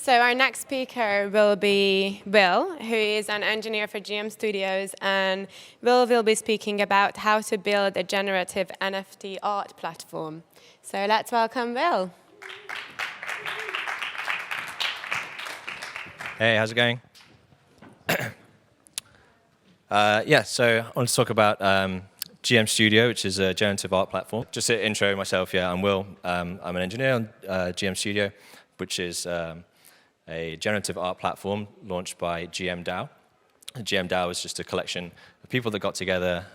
So our next speaker will be Will, who is an engineer for GM Studios, and will be speaking about how to build a generative NFT art platform. So let's welcome Will. Hey, how's it going? So I want to talk about GM Studio, which is a generative art platform. Just to intro myself, I'm Will. I'm an engineer on GM Studio, which is a generative art platform launched by GM.DAO. GM.DAO is just a collection of people that got together.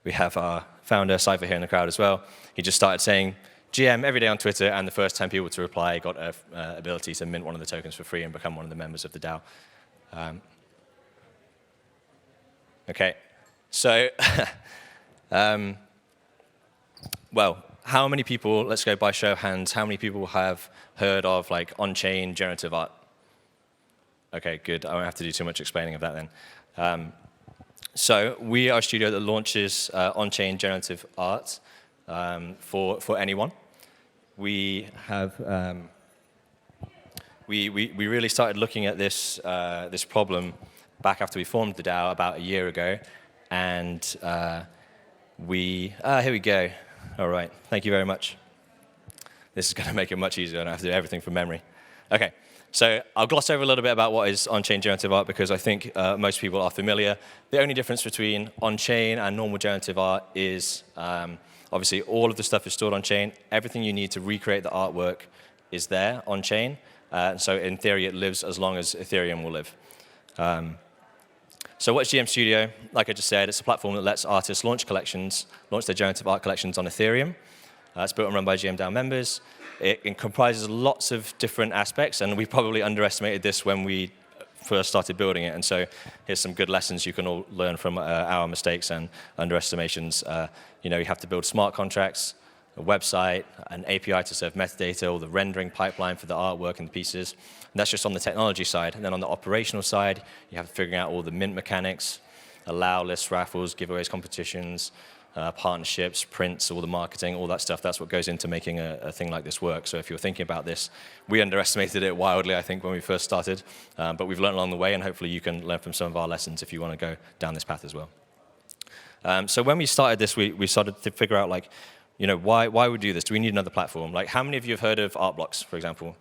We have our founder, Cypher, here in the crowd as well. He just started saying GM every day on Twitter, and the first 10 people to reply got an ability to mint one of the tokens for free and become one of the members of the DAO. Okay, so, well, how many people, let's go by show of hands, how many people have heard of like on-chain generative art? Okay, good, I won't have to do too much explaining of that then. So we are a studio that launches on-chain generative art for anyone. We have, we really started looking at this, this problem back after we formed the DAO about a year ago, and here we go. All right, thank you very much. This is going to make it much easier. I don't have to do everything from memory. Okay, so I'll gloss over a little bit about what is on-chain generative art because I think most people are familiar. The only difference between on-chain and normal generative art is obviously all of the stuff is stored on-chain. Everything you need to recreate the artwork is there on-chain. So in theory, it lives as long as Ethereum will live. So what's GM Studio? Like I just said, it's a platform that lets artists launch their generative art collections on Ethereum. It's built and run by GM.DAO members. It comprises lots of different aspects, and we probably underestimated this when we first started building it. And so here's some good lessons you can all learn from our mistakes and underestimations. You have to build smart contracts, a website, an API to serve metadata, or the rendering pipeline for the artwork and the pieces. And that's just on the technology side. And then on the operational side, you have to figure out all the mint mechanics, allow lists, raffles, giveaways, competitions, partnerships, prints, all the marketing, all that stuff. That's what goes into making a thing like this work. So if you're thinking about this, we underestimated it wildly, I think, when we first started. But we've learned along the way, and hopefully you can learn from some of our lessons if you want to go down this path as well. So when we started this, we started to figure out, like, why we do this? Do we need another platform? Like, how many of you have heard of art blocks, for example?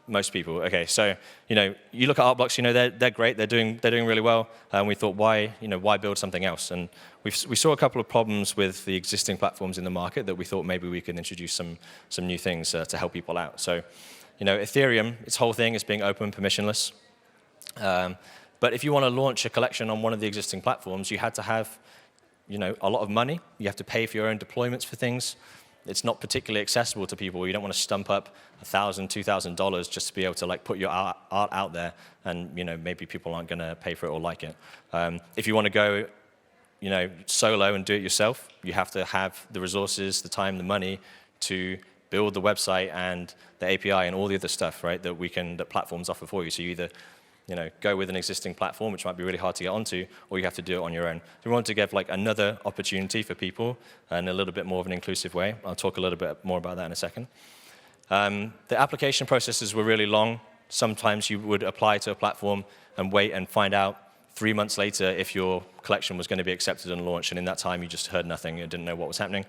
Most people. Okay, so you look at art blocks. They're great. They're doing really well. And we thought, why build something else? And we saw a couple of problems with the existing platforms in the market that we thought maybe we could introduce some new things to help people out. So, Ethereum, its whole thing is being open, permissionless. But if you want to launch a collection on one of the existing platforms, you had to have a lot of money. You have to pay for your own deployments for things. It's not particularly accessible to people. You don't want to stump up $1,000, $2,000 just to be able to put your art out there, and maybe people aren't going to pay for it or like it. If you want to go, solo and do it yourself, you have to have the resources, the time, the money to build the website and the API and all the other stuff, right? That platforms offer for you. So you either go with an existing platform, which might be really hard to get onto, or you have to do it on your own. So we wanted to give another opportunity for people in a little bit more of an inclusive way. I'll talk a little bit more about that in a second. The application processes were really long. Sometimes you would apply to a platform and wait and find out 3 months later if your collection was going to be accepted and launched, and in that time you just heard nothing and didn't know what was happening.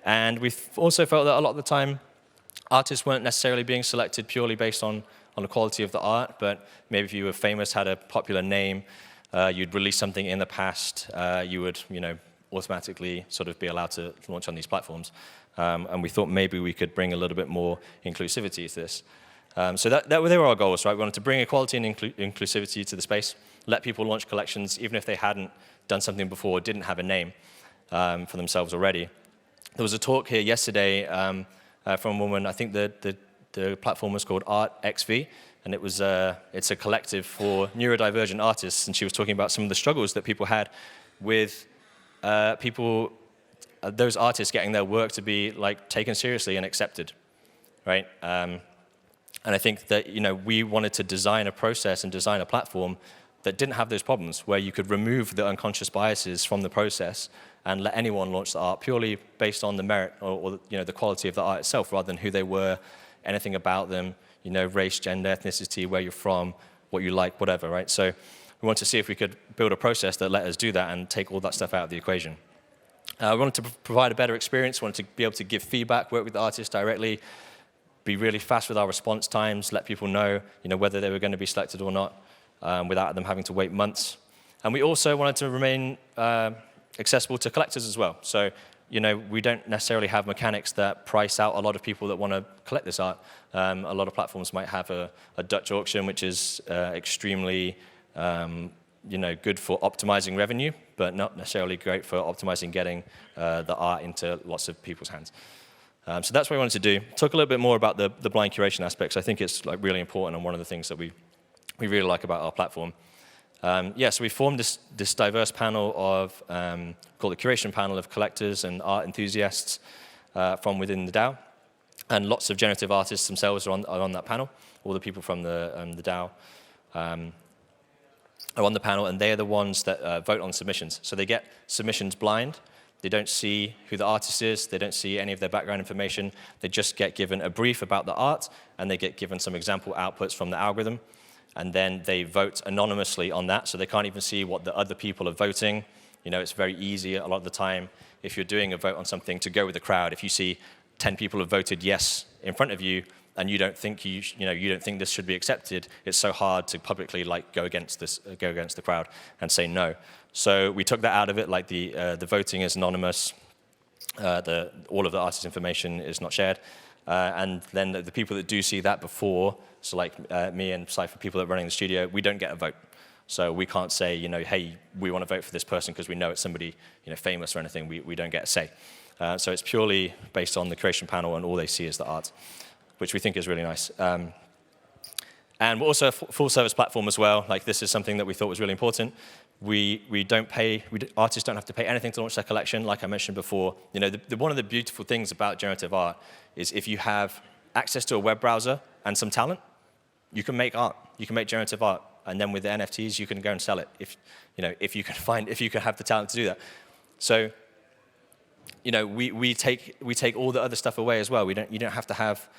And we also felt that a lot of the time artists weren't necessarily being selected purely based on the quality of the art, but maybe if you were famous, had a popular name, you'd released something in the past, you would automatically sort of be allowed to launch on these platforms. And we thought maybe we could bring a little bit more inclusivity to this. So they were our goals, right? We wanted to bring equality and inclusivity to the space, let people launch collections even if they hadn't done something before, didn't have a name for themselves already. There was a talk here yesterday from a woman, I think the platform was called ArtXV, and it's a collective for neurodivergent artists, and she was talking about some of the struggles that people had with those artists getting their work to be taken seriously and accepted, right? And I think that we wanted to design a process and design a platform that didn't have those problems, where you could remove the unconscious biases from the process and let anyone launch the art purely based on the merit or the quality of the art itself, rather than who they were, anything about them, race, gender, ethnicity, where you're from, what you like, whatever, right? So we wanted to see if we could build a process that let us do that and take all that stuff out of the equation. We wanted to provide a better experience, wanted to be able to give feedback, work with the artists directly, be really fast with our response times, let people know, whether they were going to be selected or not, without them having to wait months. And we also wanted to remain accessible to collectors as well. So, we don't necessarily have mechanics that price out a lot of people that want to collect this art. A lot of platforms might have a Dutch auction, which is extremely, good for optimizing revenue, but not necessarily great for optimizing getting the art into lots of people's hands. So that's what we wanted to do. Talk a little bit more about the blind curation aspects. I think it's really important and one of the things that we really like about our platform. So we formed this diverse panel of, called the Curation Panel of collectors and art enthusiasts from within the DAO. And lots of generative artists themselves are on that panel. All the people from the DAO are on the panel, and they're the ones that vote on submissions. So they get submissions blind. They don't see who the artist is. They don't see any of their background information. They just get given a brief about the art, and they get given some example outputs from the algorithm. And then they vote anonymously on that, so they can't even see what the other people are voting. It's very easy a lot of the time, if you're doing a vote on something, to go with the crowd. If you see 10 people have voted yes in front of you, and you don't think you don't think this should be accepted, it's so hard to publicly go against the crowd and say no. So we took that out of it. The voting is anonymous. All of the artist's information is not shared. And then the people that do see that before, so me and Cypher, people that are running the studio, we don't get a vote. So we can't say, hey, we want to vote for this person because we know it's somebody famous or anything. We don't get a say. So it's purely based on the Curation Panel, and all they see is the art, which we think is really nice. And we're also a full-service platform as well. This is something that we thought was really important. Artists don't have to pay anything to launch their collection. Like I mentioned before, one of the beautiful things about generative art is if you have access to a web browser and some talent, you can make art. You can make generative art, and then with the NFTs, you can go and sell it if you can have the talent to do that. So, we take all the other stuff away as well. You don't have to have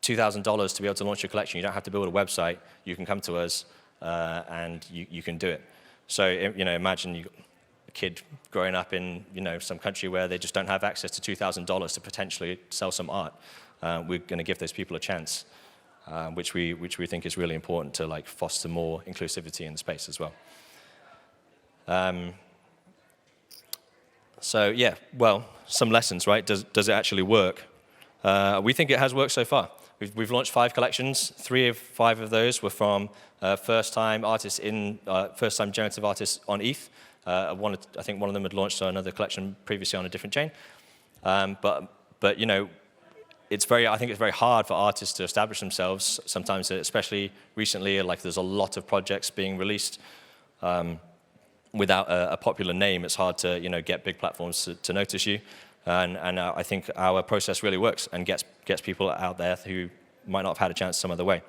$2,000 to be able to launch your collection. You don't have to build a website. You can come to us, and you can do it. So, imagine you a kid growing up in some country where they just don't have access to $2,000 to potentially sell some art. We're going to give those people a chance, which we think is really important to foster more inclusivity in the space as well. So yeah, well, some lessons, right? Does it actually work? We think it has worked so far. We've launched 5 collections. 3 of 5 of those were from first-time generative artists on ETH. I think one of them had launched another collection previously on a different chain. But I think it's very hard for artists to establish themselves. Sometimes, especially recently, there's a lot of projects being released without a popular name. It's hard to get big platforms to notice you. And I think our process really works and gets people out there who might not have had a chance some other way.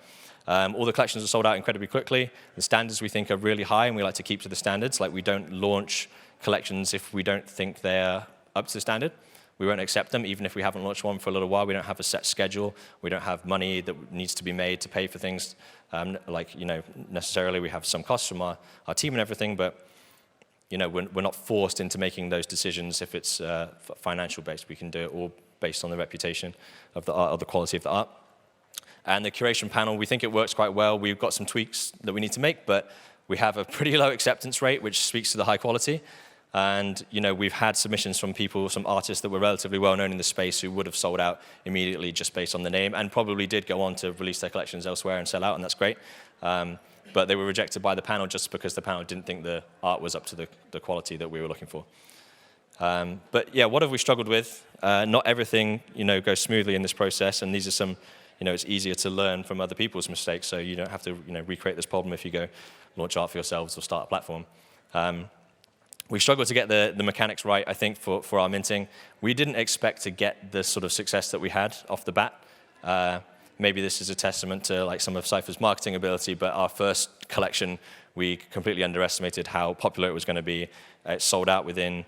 All the collections are sold out incredibly quickly. The standards we think are really high, and we like to keep to the standards. We don't launch collections if we don't think they're up to the standard. We won't accept them, even if we haven't launched one for a little while. We don't have a set schedule. We don't have money that needs to be made to pay for things. Necessarily we have some costs from our team and everything, but we're not forced into making those decisions if it's financial based. We can do it all based on the reputation of the art, or the quality of the art. And the Curation Panel, we think it works quite well. We've got some tweaks that we need to make, but we have a pretty low acceptance rate, which speaks to the high quality. And we've had submissions from people, some artists that were relatively well known in the space, who would have sold out immediately just based on the name, and probably did go on to release their collections elsewhere and sell out, and that's great. But they were rejected by the panel just because the panel didn't think the art was up to the quality that we were looking for. But yeah, what have we struggled with? Not everything goes smoothly in this process, and these are some, it's easier to learn from other people's mistakes, so you don't have to recreate this problem if you go launch art for yourselves or start a platform. We struggled to get the mechanics right, I think, for our minting. We didn't expect to get the sort of success that we had off the bat. Maybe this is a testament to some of Cypher's marketing ability, but our first collection, we completely underestimated how popular it was going to be. It sold out within,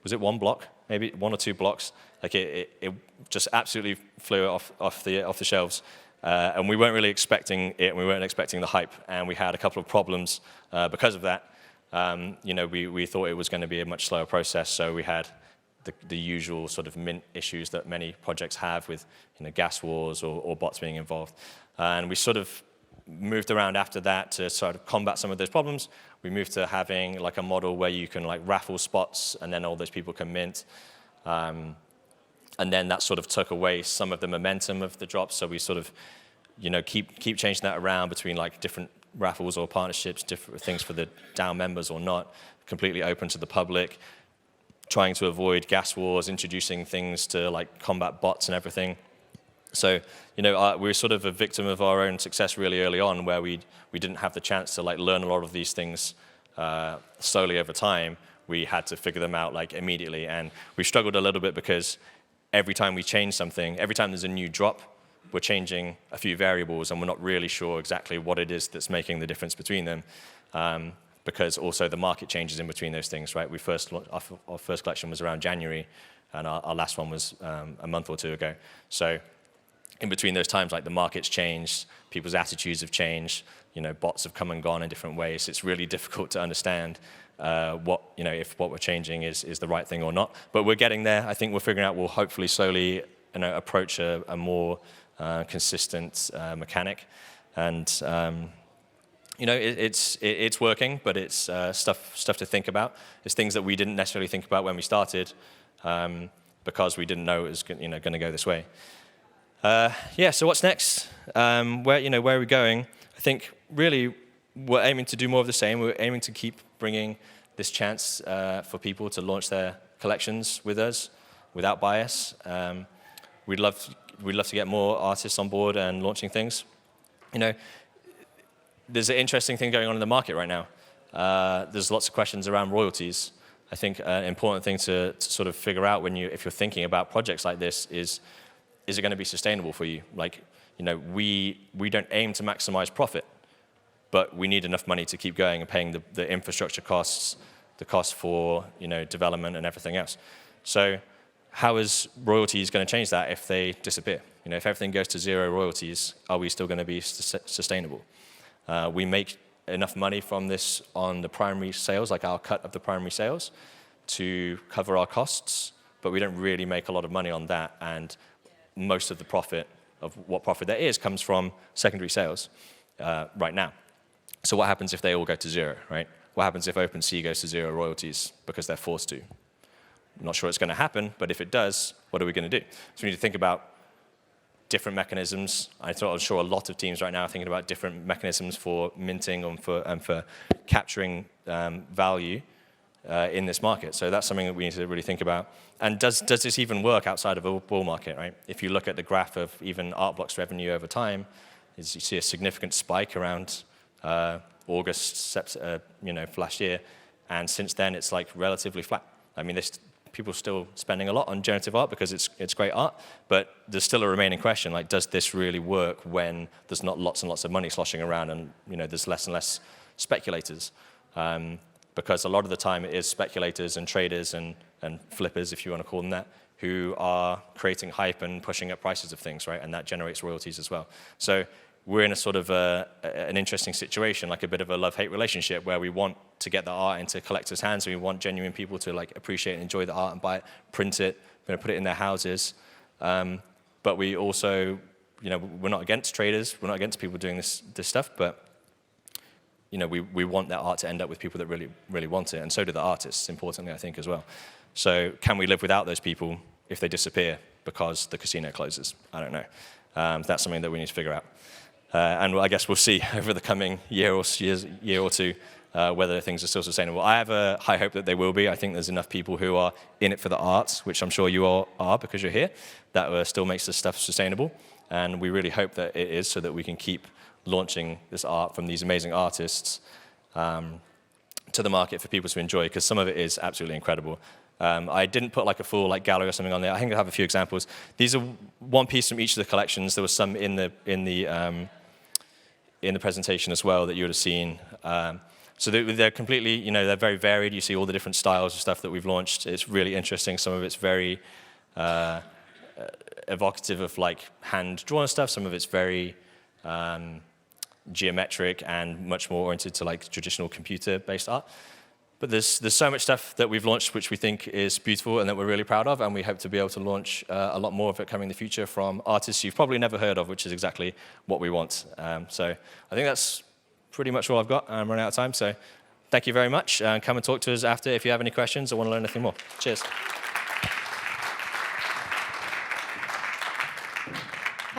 was it 1 block? Maybe 1 or 2 blocks. It just absolutely flew off the shelves. And we weren't really expecting it, and we weren't expecting the hype, and we had a couple of problems because of that. We thought it was going to be a much slower process, so we had the usual sort of mint issues that many projects have with gas wars or bots being involved. And we sort of moved around after that to sort of combat some of those problems. We moved to having like a model where you can like raffle spots, and then all those people can mint. And then that sort of took away some of the momentum of the drops. So we sort of, keep changing that around between like different raffles or partnerships, different things for the DAO members or not, completely open to the public, trying to avoid gas wars, introducing things to like combat bots and everything. So, we were sort of a victim of our own success really early on, where we didn't have the chance to like learn a lot of these things slowly over time. We had to figure them out like immediately, and we struggled a little bit because every time we change something, every time there's a new drop, we're changing a few variables, and we're not really sure exactly what it is that's making the difference between them. Because also the market changes in between those things, right? Our first collection was around January, and our last one was a month or two ago. So in between those times, like the market's changed, people's attitudes have changed, bots have come and gone in different ways. It's really difficult to understand if what we're changing is the right thing or not. But we're getting there. I think we're figuring out we'll hopefully slowly approach a more consistent mechanic. And it's working, but it's stuff to think about. It's things that we didn't necessarily think about when we started, because we didn't know it was going to go this way. So what's next? Where are we going? I think really we're aiming to do more of the same. We're aiming to keep bringing this chance for people to launch their collections with us without bias. We'd love to get more artists on board and launching things. There's an interesting thing going on in the market right now. There's lots of questions around royalties. I think an important thing to sort of figure out if you're thinking about projects like this is it going to be sustainable for you? We don't aim to maximize profit, but we need enough money to keep going and paying the infrastructure costs, the cost for development and everything else. So how is royalties going to change that if they disappear? If everything goes to zero royalties, are we still going to be sustainable? We make enough money from this on the primary sales, like our cut of the primary sales, to cover our costs, but we don't really make a lot of money on that, and most of the profit, of what profit there is, comes from secondary sales right now. So what happens if they all go to zero, right? What happens if OpenSea goes to zero royalties because they're forced to? I'm not sure it's going to happen, but if it does, what are we going to do? So we need to think about different mechanisms. I'm sure a lot of teams right now are thinking about different mechanisms for minting and for capturing value in this market. So that's something that we need to really think about. And does this even work outside of a bull market, right? If you look at the graph of even Artblock's revenue over time, you see a significant spike around August, last year, and since then it's like relatively flat. I mean, people are still spending a lot on generative art because it's great art, but there's still a remaining question, like, does this really work when there's not lots and lots of money sloshing around and there's less and less speculators? Because a lot of the time it is speculators and traders and flippers, if you want to call them that, who are creating hype and pushing up prices of things, right? And that generates royalties as well. So we're in a sort of an interesting situation, like a bit of a love-hate relationship, where we want to get the art into collectors' hands, and we want genuine people to like appreciate and enjoy the art and buy it, print it, put it in their houses. But we also, we're not against traders, we're not against people doing this stuff, but we want that art to end up with people that really, really want it, and so do the artists, importantly, I think, as well. So can we live without those people if they disappear because the casino closes? I don't know. That's something that we need to figure out. And I guess we'll see over the coming year or two whether things are still sustainable. I have a high hope that they will be. I think there's enough people who are in it for the arts, which I'm sure you all are because you're here, that still makes this stuff sustainable. And we really hope that it is, so that we can keep launching this art from these amazing artists to the market for people to enjoy, because some of it is absolutely incredible. I didn't put like a full gallery or something on there. I think I have a few examples. These are one piece from each of the collections. There was some in the presentation as well that you would have seen. So they're completely, they're very varied. You see all the different styles of stuff that we've launched. It's really interesting. Some of it's very evocative of like hand-drawn stuff. Some of it's very geometric and much more oriented to like traditional computer-based art. But there's so much stuff that we've launched which we think is beautiful and that we're really proud of, and we hope to be able to launch a lot more of it coming in the future from artists you've probably never heard of, which is exactly what we want. So I think that's pretty much all I've got. I'm running out of time, so thank you very much. Come and talk to us after if you have any questions or want to learn anything more. Cheers.